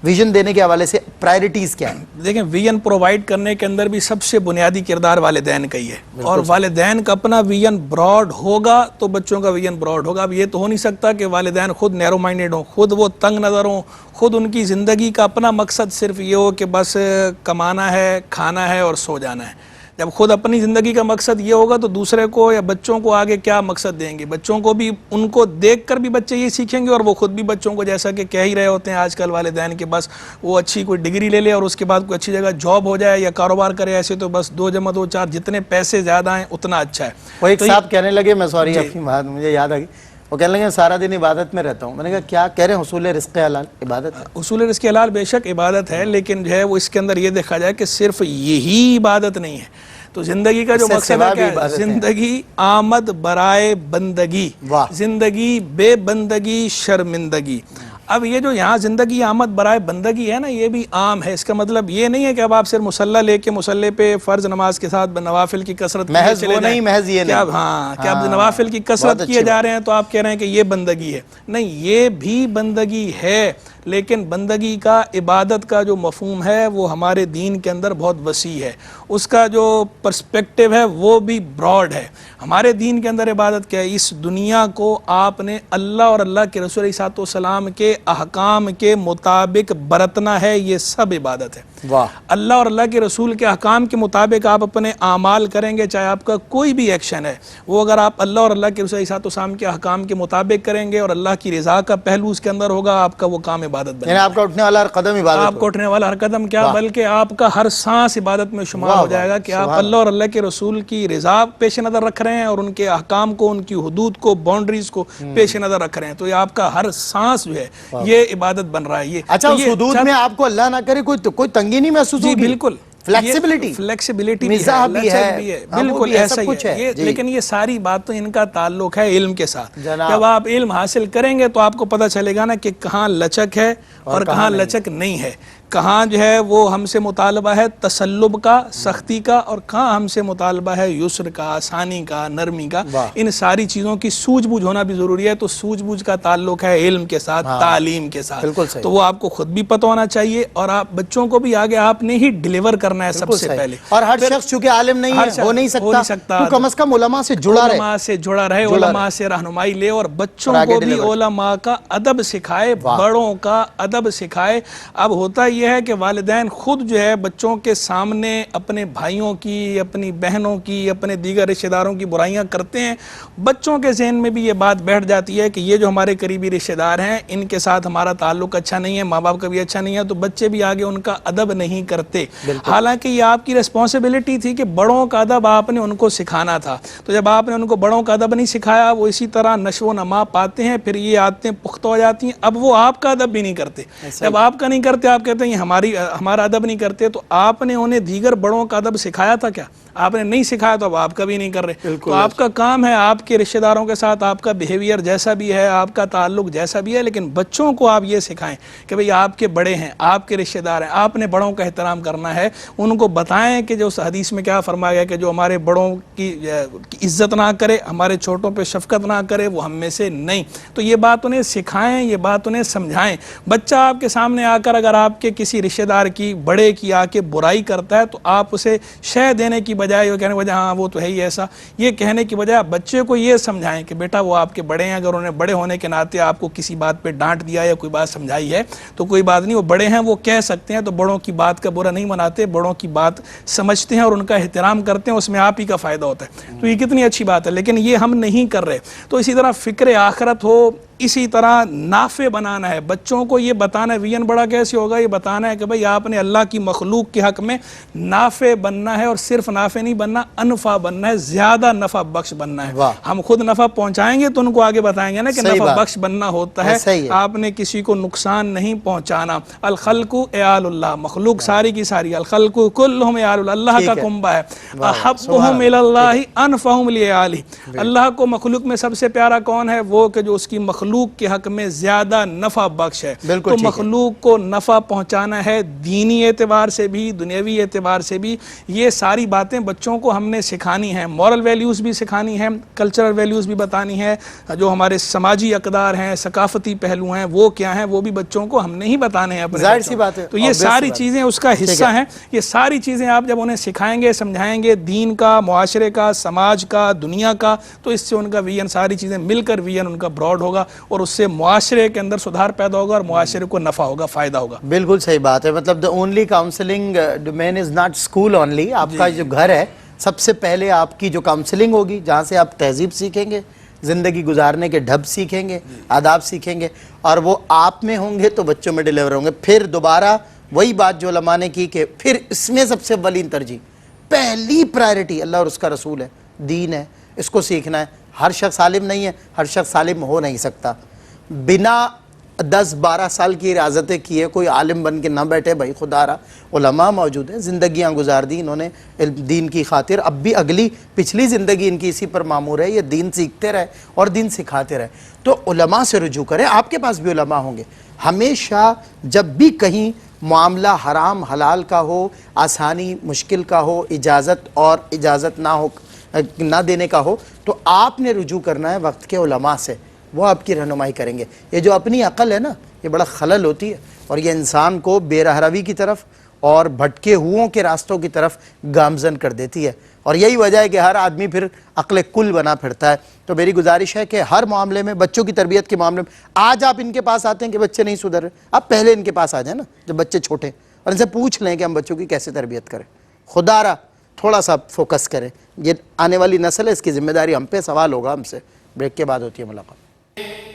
ویژن دینے کے حوالے سے پرائرٹیز کیا ہیں؟ دیکھیں، ویژن پرووائڈ کرنے کے اندر بھی سب سے بنیادی کردار والدین کا ہی ہے، اور والدین کا اپنا ویژن براڈ ہوگا تو بچوں کا ویژن براڈ ہوگا. اب یہ تو ہو نہیں سکتا کہ والدین خود نیرو مائنڈیڈ ہوں، خود وہ تنگ نظر ہوں، خود ان کی زندگی کا اپنا مقصد صرف یہ ہو کہ بس کمانا ہے، کھانا ہے اور سو جانا ہے. جب خود اپنی زندگی کا مقصد یہ ہوگا تو دوسرے کو یا بچوں کو آگے کیا مقصد دیں گے؟ بچوں کو بھی ان کو دیکھ کر بھی بچے یہ سیکھیں گے، اور وہ خود بھی بچوں کو جیسا کہ کہہ ہی رہے ہوتے ہیں آج کل والدین کے بس وہ اچھی کوئی ڈگری لے لے اور اس کے بعد کوئی اچھی جگہ جاب ہو جائے یا کاروبار کرے، ایسے تو بس 2 + 2 = 4، جتنے پیسے زیادہ ہیں اتنا اچھا ہے. وہ ایک صاحب کہنے لگے، میں سوری آپ کی بات مجھے یاد آ گئی، وہ کہنے لگے سارا دن عبادت میں رہتا ہوں. میں نے کہا کیا کہہ رہے ہیں؟ حصول رزق حلال عبادت ہے. حصول رزق حلال بے شک عبادت ہے، لیکن جو ہے وہ اس کے اندر یہ دیکھا جائے کہ صرف یہی عبادت نہیں ہے. تو زندگی کا جو مقصد ہے کیا ہے؟ زندگی آمد برائے بندگی، زندگی بے بندگی شرمندگی. اب یہ جو یہاں زندگی آمد برائے بندگی ہے نا، یہ بھی عام ہے. اس کا مطلب یہ نہیں ہے کہ اب آپ صرف مصلی لے کے مصلی پہ فرض نماز کے ساتھ نوافل کی کثرت محض وہ نہیں، محض یہ نہیں. ہاں کہ اب نوافل کی کثرت کیے جا رہے ہیں تو آپ کہہ رہے ہیں کہ یہ بندگی ہے. نہیں، یہ بھی بندگی ہے، لیکن بندگی کا، عبادت کا جو مفہوم ہے وہ ہمارے دین کے اندر بہت وسیع ہے. اس کا جو پرسپیکٹیو ہے وہ بھی براڈ ہے. ہمارے دین کے اندر عبادت کیا ہے؟ اس دنیا کو آپ نے اللہ اور اللہ کے رسول علیہ السلام کے احکام کے مطابق برتنا ہے، یہ سب عبادت ہے. واہ. اللہ اور اللہ کے رسول کے احکام کے مطابق آپ اپنے اعمال کریں گے، چاہے آپ کا کوئی بھی ایکشن ہے وہ اگر آپ اللہ اور اللہ کے رسول علیہ السلام کے احکام کے مطابق کریں گے اور اللہ کی رضا کا پہلو اس کے اندر ہوگا، آپ کا وہ کام عبادت بنے گا. یعنی آپ کا اٹھنے والا ہر قدم عبادت، آپ کو اٹھنے والا ہر قدم کیا بلکہ آپ کا ہر سانس عبادت میں شمار ہو جائے گا کہ آپ اللہ اور اللہ کے رسول کی رضا پیش نظر رکھ رہے ہیں اور ان کے احکام کو، ان کی حدود کو، باؤنڈریز کو پیش نظر رکھ رہے ہیں. تو یہ آپ کا ہر سانس جو ہے یہ عبادت بن رہا ہے. یہ اچھا، اس حدود میں آپ کو اللہ نہ کرے کوئی تنگی نہیں محسوس ہوگی؟ بالکل. فلیکسیبلٹی مزاح بھی ہے، بالکل ایسا ہی ہے. لیکن یہ ساری بات تو ان کا تعلق ہے علم کے ساتھ. جب آپ علم حاصل کریں گے تو آپ کو پتہ چلے گا نا کہ کہاں لچک ہے اور کہاں لچک نہیں ہے، کہاں جو ہے وہ ہم سے مطالبہ ہے تسلب کا، سختی کا، اور کہاں ہم سے مطالبہ ہے یسر کا، آسانی کا، نرمی کا. ان ساری چیزوں کی سوجھ بوجھ ہونا بھی ضروری ہے. تو سوجھ بوجھ کا تعلق ہے علم کے ساتھ، تعلیم کے ساتھ. تو وہ آپ کو خود بھی پتہ ہونا چاہیے اور آپ بچوں کو بھی آگے آپ نے ہی ڈیلیور کرنا ہے سب سے پہلے. اور ہر شخص چونکہ عالم نہیں ہے، ہو نہیں سکتا، تو کم از کم علماء سے جڑا رہے، علماء سے رہنمائی لے اور بچوں کو بھی علماء کا ادب سکھائے، بڑوں کا ادب سکھائے. اب ہوتا یہ ہے کہ والدین خود جو ہے بچوں کے سامنے اپنے بھائیوں کی، اپنی بہنوں کی، اپنے دیگر رشتہ داروں کی برائیاں کرتے ہیں. بچوں کے ذہن میں بھی یہ بات بیٹھ جاتی ہے کہ یہ جو ہمارے قریبی رشتہ دار ہیں ان کے ساتھ ہمارا تعلق اچھا نہیں ہے، ماں باپ کا بھی اچھا نہیں ہے، تو بچے بھی آگے ان کا ادب نہیں کرتے. حالانکہ یہ آپ کی ریسپانسبلٹی تھی کہ بڑوں کا ادب آپ نے ان کو سکھانا تھا. تو جب آپ نے ان کو بڑوں کا ادب نہیں سکھایا، وہ اسی طرح نشو و نما پاتے ہیں، پھر یہ عادتیں پختہ ہو جاتی ہیں. اب وہ آپ کا ادب بھی نہیں کرتے. جب آپ کا نہیں کرتے، آپ کہتے ہیں ہمارا ادب نہیں کرتے، تو آپ نے انہیں دیگر بڑوں کا ادب سکھایا تھا کیا؟ آپ نے نہیں سکھایا تو اب آپ کا بھی نہیں کر رہے. تو آپ کا کام ہے آپ کے رشتہ داروں کے ساتھ آپ کا بیہیویئر جیسا بھی ہے، آپ کا تعلق جیسا بھی ہے، لیکن بچوں کو آپ یہ سکھائیں کہ بھئی آپ کے بڑے ہیں، آپ کے رشتہ دار ہیں، آپ نے بڑوں کا احترام کرنا ہے. ان کو بتائیں کہ جو اس حدیث میں کیا فرمایا گیا کہ جو ہمارے بڑوں کی عزت نہ کرے، ہمارے چھوٹوں پہ شفقت نہ کرے، وہ ہم میں سے نہیں. تو یہ بات انہیں سکھائیں، یہ بات انہیں سمجھائیں. بچہ آپ کے سامنے آ کر اگر آپ کے کسی رشتہ دار کی، بڑے کی آ کے برائی کرتا ہے تو آپ اسے شے دینے کی بجائے، کہنے کی بجائے ہاں وہ تو ہے ہی ایسا، یہ کہنے کی بجائے بچے کو یہ سمجھائیں کہ بیٹا وہ آپ کے بڑے ہیں، اگر انہیں بڑے ہونے کے ناطے آپ کو کسی بات پہ ڈانٹ دیا یا کوئی بات سمجھائی ہے تو کوئی بات نہیں، وہ بڑے ہیں، وہ کہہ سکتے ہیں. تو بڑوں کی بات کا برا نہیں مناتے، بڑوں کی بات سمجھتے ہیں اور ان کا احترام کرتے ہیں، اس میں آپ ہی کا فائدہ ہوتا ہے. تو یہ کتنی اچھی بات ہے، لیکن یہ ہم نہیں کر رہے. تو اسی طرح فکر آخرت ہو، اسی طرح نافع بنانا ہے بچوں کو. یہ بتانا ہے وین بڑا کیسے ہوگا، یہ بتانا ہے کہ بھئی آپ نے اللہ کی مخلوق کے حق میں نافع بننا ہے، اور صرف نافع نہیں بننا، انفع بننا ہے، زیادہ نفع بخش بننا ہے. ہم خود نفع پہنچائیں گے تو ان کو آگے بتائیں گے نا کہ نفع بخش بننا ہوتا ہے. آپ نے کسی کو نقصان نہیں پہنچانا. الخلق عیال اللہ، مخلوق ساری کی ساری، الخلق کلہم عیال اللہ، اللہ کا کنبہ ہے. احبہم الی انفعہم لعیالہ، اللہ کو مخلوق میں سب سے پیارا کون ہے؟ وہ کہ جو اس کی مخلوق کے حق میں زیادہ نفع بخش ہے. تو مخلوق کو نفع پہنچانا ہے، دینی اعتبار سے بھی، دنیاوی اعتبار سے بھی. یہ ساری باتیں بچوں کو ہم نے سکھانی ہیں. مورل ویلیوز بھی سکھانی ہیں، کلچرل ویلیوز بھی بتانی ہے، جو ہمارے سماجی اقدار ہیں، ثقافتی پہلو ہیں، وہ کیا ہیں، وہ بھی بچوں کو ہم نے ہی بتانے ہیں اپنے. ظاہر سی بات ہے. تو یہ ساری چیزیں اس کا حصہ ہیں. یہ ساری چیزیں آپ جب انہیں سکھائیں گے، سمجھائیں گے، دین کا، معاشرے کا، سماج کا، دنیا کا، تو اس سے ان کا ویژن، ساری چیزیں مل کر ویژن ان کا براڈ ہوگا اور اس سے معاشرے کے اندر سدھار پیدا ہوگا اور معاشرے کو نفع ہوگا، فائدہ ہوگا. بالکل صحیح بات ہے. مطلب the only counseling domain is not school only. آپ کا جو گھر ہے، سب سے پہلے آپ کی جو کاؤنسلنگ ہوگی، جہاں سے آپ تہذیب سیکھیں گے، زندگی گزارنے کے ڈھب سیکھیں گے، آداب سیکھیں گے، اور وہ آپ میں ہوں گے تو بچوں میں ڈیلیور ہوں گے. پھر دوبارہ وہی بات جو علماء نے کی کہ پھر اس میں سب سے اولین ترجیح، پہلی پرائرٹی اللہ اور اس کا رسول ہے، دین ہے، اس کو سیکھنا ہے. ہر شخص عالم نہیں ہے، ہر شخص عالم ہو نہیں سکتا. بنا 10-12 سال کی ریاضتیں کی ہے، کوئی عالم بن کے نہ بیٹھے بھائی، خدا را علماء موجود ہیں، زندگیاں گزار دی انہوں نے دین کی خاطر، اب بھی اگلی پچھلی زندگی ان کی اسی پر معمور ہے، یہ دین سیکھتے رہے اور دین سکھاتے رہے۔ تو علماء سے رجوع کریں، آپ کے پاس بھی علماء ہوں گے۔ ہمیشہ جب بھی کہیں معاملہ حرام حلال کا ہو، آسانی مشکل کا ہو، اجازت اور اجازت نہ دینے کا ہو، تو آپ نے رجوع کرنا ہے وقت کے علماء سے، وہ آپ کی رہنمائی کریں گے۔ یہ جو اپنی عقل ہے نا، یہ بڑا خلل ہوتی ہے اور یہ انسان کو بے رہروی کی طرف اور بھٹکے ہوئوں کے راستوں کی طرف گامزن کر دیتی ہے، اور یہی وجہ ہے کہ ہر آدمی پھر عقل کل بنا پھرتا ہے۔ تو میری گزارش ہے کہ ہر معاملے میں، بچوں کی تربیت کے معاملے میں، آج آپ ان کے پاس آتے ہیں کہ بچے نہیں سدھر رہے، آپ پہلے ان کے پاس آ جائیں نا جب بچے چھوٹے، اور ان سے پوچھ لیں کہ ہم بچوں کی کیسے تربیت کریں، خدا را تھوڑا سا فوکس کریں۔ یہ آنے والی نسل ہے، اس کی ذمہ داری ہم پہ، سوال ہوگا ہم سے۔ بریک کے بعد ہوتی ہے ملاقات۔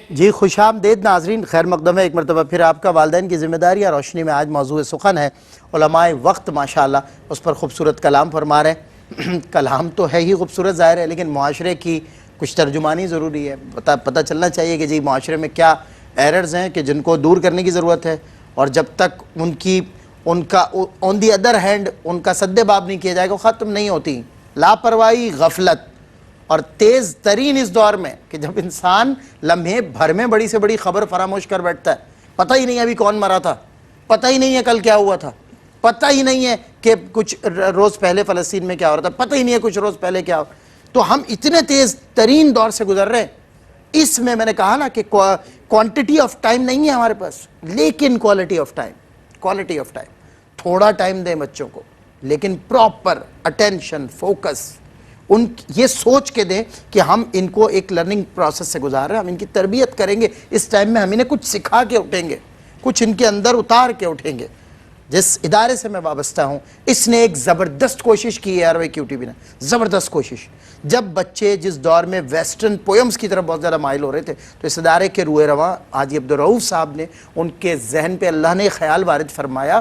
جی خوش آمدید ناظرین، خیر مقدم ہے ایک مرتبہ پھر آپ کا۔ والدین کی ذمہ داری اور روشنی میں آج موضوع سخن ہے علماء وقت، ماشاءاللہ اس پر خوبصورت کلام فرما رہے ہیں۔ کلام تو ہے ہی خوبصورت ظاہر ہے، لیکن معاشرے کی کچھ ترجمانی ضروری ہے، پتہ چلنا چاہیے کہ جی معاشرے میں کیا ایررز ہیں کہ جن کو دور کرنے کی ضرورت ہے، اور جب تک ان کا آن دی ادر ہینڈ ان کا سد باب نہیں کیا جائے گا، ختم نہیں ہوتی۔ لاپرواہی، غفلت، اور تیز ترین اس دور میں کہ جب انسان لمحے بھر میں بڑی سے بڑی خبر فراموش کر بیٹھتا ہے، پتہ ہی نہیں ابھی کون مرا تھا، پتہ ہی نہیں ہے کل کیا ہوا تھا، پتہ ہی نہیں ہے کہ کچھ روز پہلے فلسطین میں کیا ہو رہا تھا، پتہ ہی نہیں ہے کچھ روز پہلے کیا ہو۔ تو ہم اتنے تیز ترین دور سے گزر رہے ہیں، اس میں نے کہا نا کہ کوانٹٹی آف ٹائم نہیں ہے ہمارے پاس، لیکن کوالٹی آف ٹائم، تھوڑا ٹائم دیں بچوں کو، لیکن پراپر اٹینشن، فوکس، یہ سوچ کے دیں کہ ہم ان کو ایک لرننگ پروسیس سے گزار رہے ہیں، ہم ان کی تربیت کریں گے، اس ٹائم میں ہم انہیں کچھ سکھا کے اٹھیں گے، کچھ ان کے اندر اتار کے اٹھیں گے۔ جس ادارے سے میں وابستہ ہوں، اس نے ایک زبردست کوشش کی ہے RYQTV نے، زبردست کوشش۔ جب بچے جس دور میں ویسٹرن پوئمز کی طرف بہت زیادہ مائل ہو رہے تھے، تو اس ادارے کے روئے رواں حاجی عبدالرؤف صاحب نے ان کے ذہن پہ اللہ نے خیال وارد فرمایا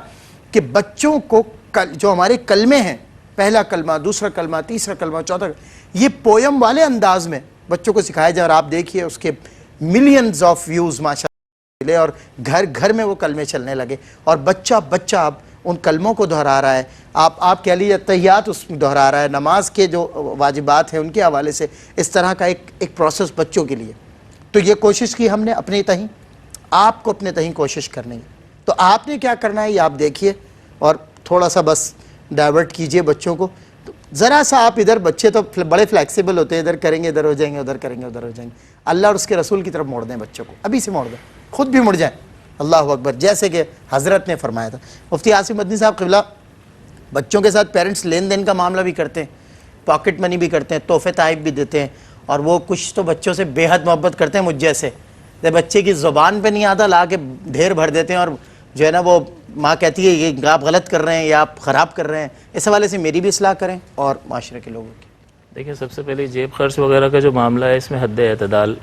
کہ بچوں کو جو ہمارے کلمے ہیں، پہلا کلمہ، دوسرا کلمہ، تیسرا کلمہ، چوتھا کلمہ، یہ پویم والے انداز میں بچوں کو سکھایا جائے، اور آپ دیکھیے اس کے ملینز آف ویوز ماشاءاللہ ملے، اور گھر گھر میں وہ کلمے چلنے لگے، اور بچہ اب ان کلموں کو دہرا رہا ہے۔ آپ کہہ لیجیے تحیات اس میں دہرا رہا ہے، نماز کے جو واجبات ہیں ان کے حوالے سے، اس طرح کا ایک پروسیس بچوں کے لیے۔ تو یہ کوشش کی ہم نے اپنے تہیں، آپ کو اپنے تہیں کوشش کرنی ہے۔ تو آپ نے کیا کرنا ہے یہ آپ دیکھیے، اور تھوڑا سا بس ڈائیورٹ کیجئے بچوں کو، ذرا سا آپ ادھر، بچے تو بڑے فلیکسیبل ہوتے ہیں، ادھر کریں گے ادھر ہو جائیں گے، ادھر کریں گے ادھر ہو جائیں گے۔ اللہ اور اس کے رسول کی طرف موڑ دیں بچوں کو، ابھی سے موڑ دیں، خود بھی مڑ جائیں، اللہ اکبر، جیسے کہ حضرت نے فرمایا تھا۔ مفتی عاصم مدنی صاحب قبلہ بچوں کے ساتھ پیرنٹس لین دین کا معاملہ بھی کرتے ہیں، پاکٹ منی بھی کرتے ہیں، تحفے تحائف بھی دیتے ہیں، اور وہ کچھ تو بچوں سے بے حد محبت کرتے ہیں مجھ جیسے، بچے کی زبان پہ نہیں آتا لا کے ڈھیر بھر دیتے ہیں، اور جو ہے نا وہ ماں کہتی ہے یہ آپ غلط کر رہے ہیں یا آپ خراب کر رہے ہیں۔ اس حوالے سے میری بھی اصلاح کریں اور معاشرے کے لوگوں کی۔ دیکھیں، سب سے پہلے جیب خرچ وغیرہ کا جو معاملہ ہے، اس میں حد اعتدال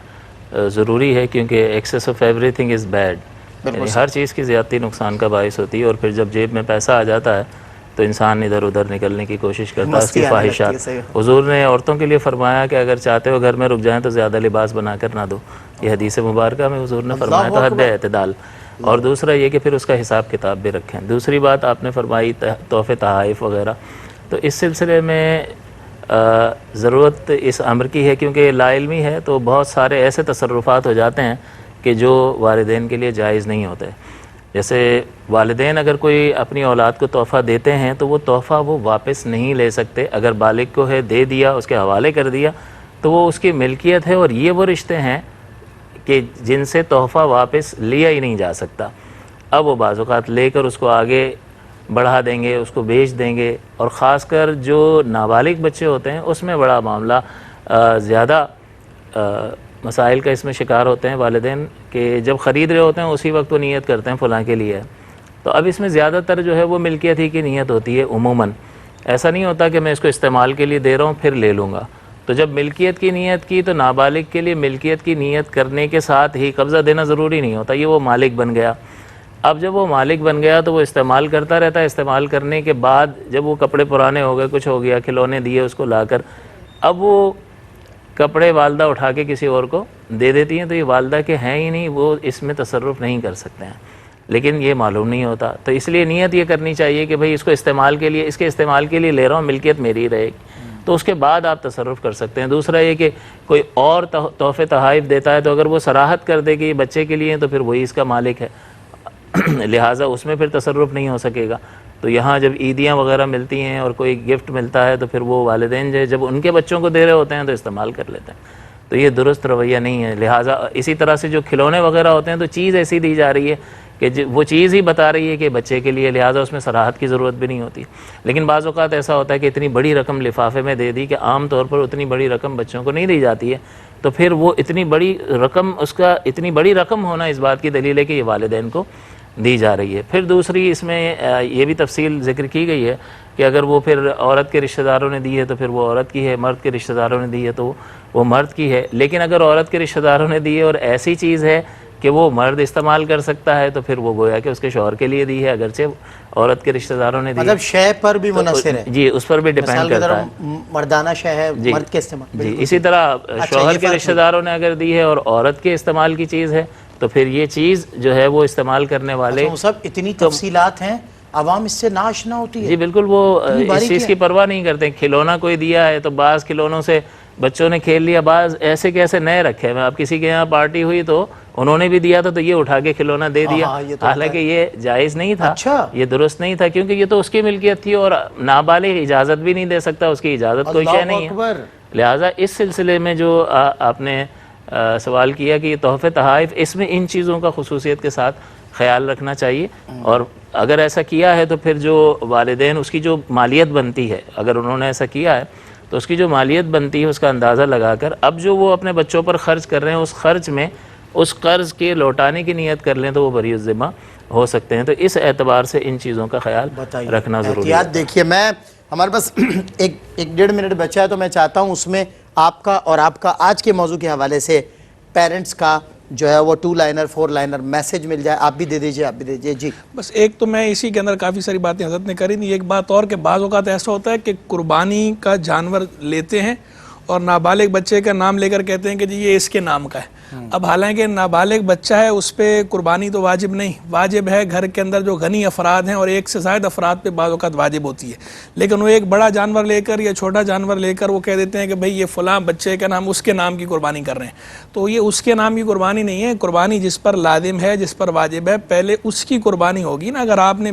ضروری ہے، کیونکہ access of every thing is bad, یعنی ہر چیز کی زیادتی نقصان کا باعث ہوتی ہے، اور پھر جب جیب میں پیسہ آ جاتا ہے تو انسان ادھر ادھر نکلنے کی کوشش کرتا ہے، اس کی خواہشات۔ حضور نے عورتوں کے لیے فرمایا کہ اگر چاہتے ہو گھر میں رک جائیں تو زیادہ لباس بنا کر نہ دو، یہ حدیث مبارکہ میں حضور نے فرمایا، تو حد اعتدال۔ اور دوسرا یہ کہ پھر اس کا حساب کتاب بھی رکھیں۔ دوسری بات آپ نے فرمائی تحفے تحائف وغیرہ، تو اس سلسلے میں ضرورت اس امر کی ہے، کیونکہ لا علمی ہے تو بہت سارے ایسے تصرفات ہو جاتے ہیں کہ جو والدین کے لیے جائز نہیں ہوتے۔ جیسے والدین اگر کوئی اپنی اولاد کو تحفہ دیتے ہیں تو وہ تحفہ وہ واپس نہیں لے سکتے، اگر بالغ کو ہے دے دیا، اس کے حوالے کر دیا تو وہ اس کی ملکیت ہے، اور یہ وہ رشتے ہیں کہ جن سے تحفہ واپس لیا ہی نہیں جا سکتا۔ اب وہ بعض اوقات لے کر اس کو آگے بڑھا دیں گے، اس کو بیچ دیں گے، اور خاص کر جو نابالغ بچے ہوتے ہیں اس میں بڑا معاملہ زیادہ مسائل کا اس میں شکار ہوتے ہیں والدین، کہ جب خرید رہے ہوتے ہیں اسی وقت وہ نیت کرتے ہیں فلاں کے لیے، تو اب اس میں زیادہ تر جو ہے وہ ملکیت ہی کی نیت ہوتی ہے عموماً۔ ایسا نہیں ہوتا کہ میں اس کو استعمال کے لیے دے رہا ہوں پھر لے لوں گا۔ تو جب ملکیت کی نیت کی تو نابالغ کے لیے ملکیت کی نیت کرنے کے ساتھ ہی قبضہ دینا ضروری نہیں ہوتا، یہ وہ مالک بن گیا۔ اب جب وہ مالک بن گیا تو وہ استعمال کرتا رہتا ہے، استعمال کرنے کے بعد جب وہ کپڑے پرانے ہو گئے، کچھ ہو گیا، کھلونے دیے اس کو لا کر، اب وہ کپڑے والدہ اٹھا کے کسی اور کو دے دیتی ہیں تو یہ والدہ کے ہیں ہی نہیں، وہ اس میں تصرف نہیں کر سکتے ہیں، لیکن یہ معلوم نہیں ہوتا. تو اس لیے نیت یہ کرنی چاہیے کہ بھئی اس کو استعمال کے لیے، اس کے استعمال کے لیے لے رہا ہوں، ملکیت میری رہے گی، تو اس کے بعد آپ تصرف کر سکتے ہیں. دوسرا یہ کہ کوئی اور تحفے تحائف دیتا ہے تو اگر وہ صراحت کر دے کہ یہ بچے کے لیے ہیں تو پھر وہی اس کا مالک ہے، لہٰذا اس میں پھر تصرف نہیں ہو سکے گا. تو یہاں جب عیدیاں وغیرہ ملتی ہیں اور کوئی گفٹ ملتا ہے تو پھر وہ والدین جو جب ان کے بچوں کو دے رہے ہوتے ہیں تو استعمال کر لیتے ہیں، تو یہ درست رویہ نہیں ہے. لہٰذا اسی طرح سے جو کھلونے وغیرہ ہوتے ہیں تو چیز ایسی دی جا رہی ہے کہ وہ چیز ہی بتا رہی ہے کہ بچے کے لیے، لہٰذا اس میں صراحت کی ضرورت بھی نہیں ہوتی. لیکن بعض اوقات ایسا ہوتا ہے کہ اتنی بڑی رقم لفافے میں دے دی کہ عام طور پر اتنی بڑی رقم بچوں کو نہیں دی جاتی ہے، تو پھر وہ اتنی بڑی رقم، اس کا اتنی بڑی رقم ہونا اس بات کی دلیل ہے کہ یہ والدین کو دی جا رہی ہے. پھر دوسری اس میں یہ بھی تفصیل ذکر کی گئی ہے کہ اگر وہ پھر عورت کے رشتہ داروں نے دی ہے تو پھر وہ عورت کی ہے، مرد کے رشتہ داروں نے دی ہے تو وہ مرد کی ہے. لیکن اگر عورت کے رشتہ داروں نے دی ہے اور ایسی چیز ہے کہ وہ مرد استعمال کر سکتا ہے تو پھر وہ گویا کہ اس کے شوہر کے لیے دی ہے، اگرچہ عورت کے رشتہ داروں نے دی ہے. مطلب شے پر بھی منحصر ہے. جی، اس پر بھی ڈیپینڈ کرتا ہے. مردانہ شے ہے، مرد کے استعمال. جی، اسی طرح شوہر کے رشتہ داروں نے اگر دی ہے اور عورت کے استعمال کی چیز ہے تو پھر یہ چیز جو ہے وہ استعمال کرنے والے سب اتنی تفصیلات ہیں، عوام اس سے ناآشنا ہوتی ہے. جی بالکل، وہ اس چیز کی پرواہ نہیں کرتے. کھلونا کوئی دیا ہے تو بعض کھلونوں سے بچوں نے کھیل لیا، بعض ایسے کیسے نئے رکھے ہوئے. اب کسی کے یہاں پارٹی ہوئی تو انہوں نے بھی دیا تھا تو یہ اٹھا کے کھلونا دے دیا، حالانکہ یہ جائز نہیں تھا، یہ درست نہیں تھا، کیونکہ یہ تو اس کی ملکیت تھی اور نابالغ اجازت بھی نہیں دے سکتا، اس کی اجازت کوئی شے نہیں ہے. لہٰذا اس سلسلے میں جو آپ نے سوال کیا کہ یہ تحفے تحائف، اس میں ان چیزوں کا خصوصیت کے ساتھ خیال رکھنا چاہیے. اور اگر ایسا کیا ہے تو پھر جو والدین، اس کی جو مالیت بنتی ہے، اگر انہوں نے ایسا کیا ہے تو اس کی جو مالیت بنتی ہے اس کا اندازہ لگا کر اب جو وہ اپنے بچوں پر خرچ کر رہے ہیں اس خرچ میں اس قرض کے لوٹانے کی نیت کر لیں تو وہ بری الذمہ ہو سکتے ہیں. تو اس اعتبار سے ان چیزوں کا خیال رکھنا ضروری ہے. دیکھیے، میں ہمارے پاس ایک 1.5 منٹ بچا ہے تو میں چاہتا ہوں اس میں آپ کا اور آپ کا آج کے موضوع کے حوالے سے پیرنٹس کا جو ہے وہ 2 لائنر 4 لائنر میسج مل جائے. آپ بھی دے دیجئے، آپ بھی دے دیجئے. جی بس ایک تو میں اسی کے اندر کافی ساری باتیں حضرت نے کری تھی. ایک بات اور کہ بعض اوقات ایسا ہوتا ہے کہ قربانی کا جانور لیتے ہیں اور نابالغ بچے کا نام لے کر کہتے ہیں کہ جی یہ اس کے نام کا ہے. اب حالانکہ نابالغ بچہ ہے، اس پہ قربانی تو واجب نہیں، واجب ہے گھر کے اندر جو غنی افراد ہیں اور ایک سے زائد افراد پہ بعض اوقات واجب ہوتی ہے. لیکن وہ ایک بڑا جانور لے کر یا چھوٹا جانور لے کر وہ کہہ دیتے ہیں کہ بھئی یہ فلاں بچے کا نام، اس کے نام کی قربانی کر رہے ہیں. تو یہ اس کے نام کی قربانی نہیں ہے. قربانی جس پر لازم ہے، جس پر واجب ہے، پہلے اس کی قربانی ہوگی نا. اگر آپ نے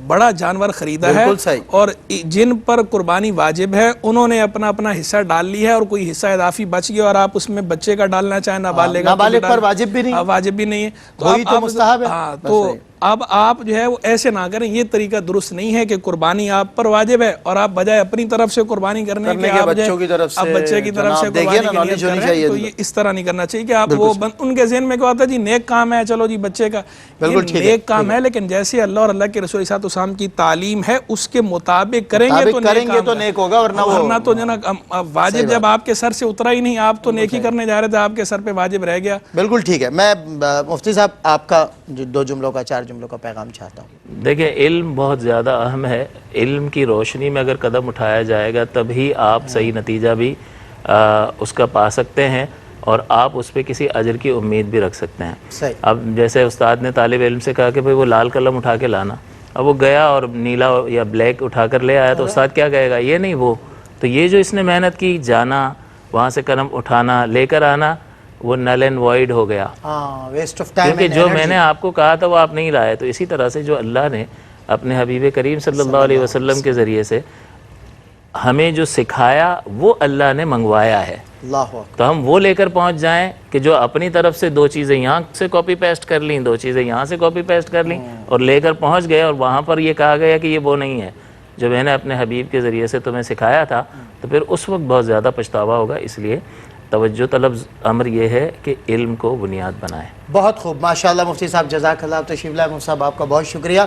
بڑا جانور خریدا ہے اور جن پر قربانی واجب ہے انہوں نے اپنا اپنا حصہ ڈال لی ہے اور کوئی حصہ اضافی بچ گیا اور آپ اس میں بچے کا ڈالنا چاہیں، نابالغ پر واجب بھی نہیں، واجب بھی نہیں ہے تو مستحب ہے. تو اب آپ جو ہے وہ ایسے نہ کریں. یہ طریقہ درست نہیں ہے کہ قربانی آپ پر واجب ہے اور آپ بجائے اپنی طرف سے قربانی کرنے کے آپ بچوں کی طرف سے بچے کی طرف سے قربانی کی نیت کر رہے ہیں. تو یہ اس طرح نہیں کرنا چاہیے کہ آپ وہ ان کے ذہن میں کیا ہوتا ہے جی نیک کام ہے، چلو جی بچے کا نیک کام ہے، لیکن جیسے اللہ اور اللہ کے رسول صلی اللہ علیہ وسلم کی تعلیم ہے اس کے مطابق کریں گے تو نیک ہوگا، ورنہ تو جناب واجب جب آپ کے سر سے اترا ہی نہیں، آپ تو نیکی کرنے جا رہے تھے، آپ کے سر پہ واجب رہ گیا. بالکل ٹھیک ہے. میں مفتی صاحب آپ کا 2 جملوں کا 4 جملوں کا پیغام چاہتا ہوں. دیکھیں، علم بہت زیادہ اہم ہے. علم کی روشنی میں اگر قدم اٹھایا جائے گا تبھی آپ صحیح نتیجہ بھی اس کا پا سکتے ہیں اور آپ اس پہ کسی اجر کی امید بھی رکھ سکتے ہیں. اب جیسے استاد نے طالب علم سے کہا کہ بھئی وہ لال قلم اٹھا کے لانا، اب وہ گیا اور نیلا یا بلیک اٹھا کر لے آیا تو استاد کیا کہے گا؟ یہ نہیں وہ. تو یہ جو اس نے محنت کی، جانا وہاں سے قلم اٹھانا لے کر آنا، وہ نل اینڈ وائڈ ہو گیا، کیونکہ جو میں نے آپ کو کہا تھا وہ آپ نہیں لائے. تو اسی طرح سے جو اللہ نے اپنے حبیب کریم صلی اللہ علیہ وسلم کے ذریعے سے ہمیں جو سکھایا وہ اللہ نے منگوایا ہے. تو ہم وہ لے کر پہنچ جائیں کہ جو اپنی طرف سے 2 چیزیں یہاں سے کاپی پیسٹ کر لیں، 2 چیزیں یہاں سے کاپی پیسٹ کر لیں اور لے کر پہنچ گئے اور وہاں پر یہ کہا گیا کہ یہ وہ نہیں ہے جو میں نے اپنے حبیب کے ذریعے سے تمہیں سکھایا تھا، تو پھر اس وقت بہت زیادہ پچھتاوا ہوگا. اس لیے توجہ طلب امر یہ ہے کہ علم کو بنیاد بنائیں. بہت خوب، ماشاءاللہ مفتی صاحب، جزاک اللہ. تشریف لائے مفتی صاحب، آپ کا بہت شکریہ.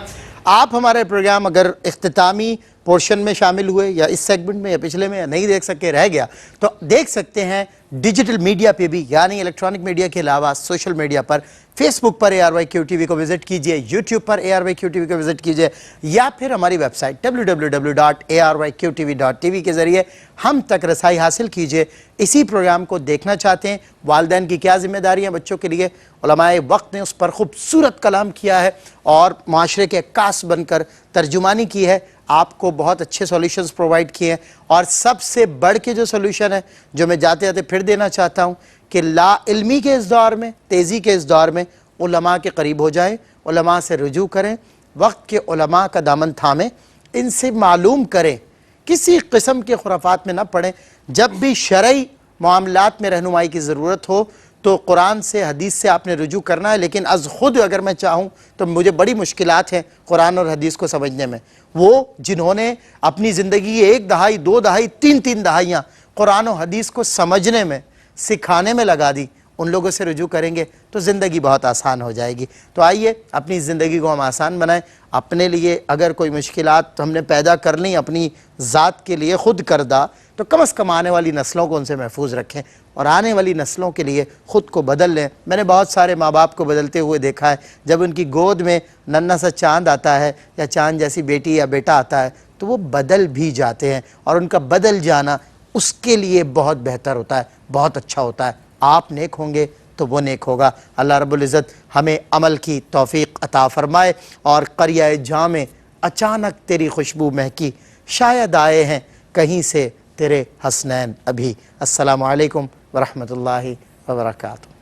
آپ ہمارے پروگرام اگر اختتامی پورشن میں شامل ہوئے یا اس سیگمنٹ میں یا پچھلے میں یا نہیں دیکھ سکے رہ گیا تو دیکھ سکتے ہیں ڈیجیٹل میڈیا پہ بھی، یعنی الیکٹرانک میڈیا کے علاوہ سوشل میڈیا پر، فیس بک پر ARYQ-TV کو وزٹ کیجئے، یوٹیوب پر ARYQ-TV کو وزٹ کیجئے، یا پھر ہماری ویب سائٹ www.ARYQ-TV کے ذریعے ہم تک رسائی حاصل کیجئے۔ اسی پروگرام کو دیکھنا چاہتے ہیں، والدین کی کیا ذمہ داری ہیں بچوں کے لیے، علماء وقت نے اس پر خوبصورت کلام کیا ہے اور معاشرے کے عکاس بن کر ترجمانی کی ہے، آپ کو بہت اچھے سولوشنز پرووائڈ کیے ہیں، اور سب سے بڑھ کے جو سولوشن ہے جو میں جاتے جاتے پھر دینا چاہتا ہوں کہ لا علمی کے اس دور میں، تیزی کے اس دور میں علماء کے قریب ہو جائیں، علماء سے رجوع کریں، وقت کے علماء کا دامن تھامیں، ان سے معلوم کریں، کسی قسم کے خرافات میں نہ پڑیں۔ جب بھی شرعی معاملات میں رہنمائی کی ضرورت ہو تو قرآن سے، حدیث سے آپ نے رجوع کرنا ہے، لیکن از خود اگر میں چاہوں تو مجھے بڑی مشکلات ہیں قرآن اور حدیث کو سمجھنے میں۔ وہ جنہوں نے اپنی زندگی 1 دہائی 2 دہائی 3 دہائیاں قرآن و حدیث کو سمجھنے میں، سکھانے میں لگا دی، ان لوگوں سے رجوع کریں گے تو زندگی بہت آسان ہو جائے گی۔ تو آئیے اپنی زندگی کو ہم آسان بنائیں، اپنے لیے اگر کوئی مشکلات ہم نے پیدا کر لیں اپنی ذات کے لیے خود کردہ، تو کم از کم آنے والی نسلوں کو ان سے محفوظ رکھیں اور آنے والی نسلوں کے لیے خود کو بدل لیں۔ میں نے بہت سارے ماں باپ کو بدلتے ہوئے دیکھا ہے، جب ان کی گود میں ننھا سا چاند آتا ہے یا چاند جیسی بیٹی یا بیٹا آتا ہے تو وہ بدل بھی جاتے ہیں، اور ان کا بدل جانا اس کے لیے بہت بہتر ہوتا ہے، بہت اچھا ہوتا ہے۔ آپ نیک ہوں گے تو وہ نیک ہوگا۔ اللہ رب العزت ہمیں عمل کی توفیق عطا فرمائے۔ اور قریہ جاں میں اچانک تیری خوشبو مہکی، شاید آئے ہیں کہیں سے تیرے حسنین ابھی۔ السلام علیکم ورحمۃ اللہ وبرکاتہ۔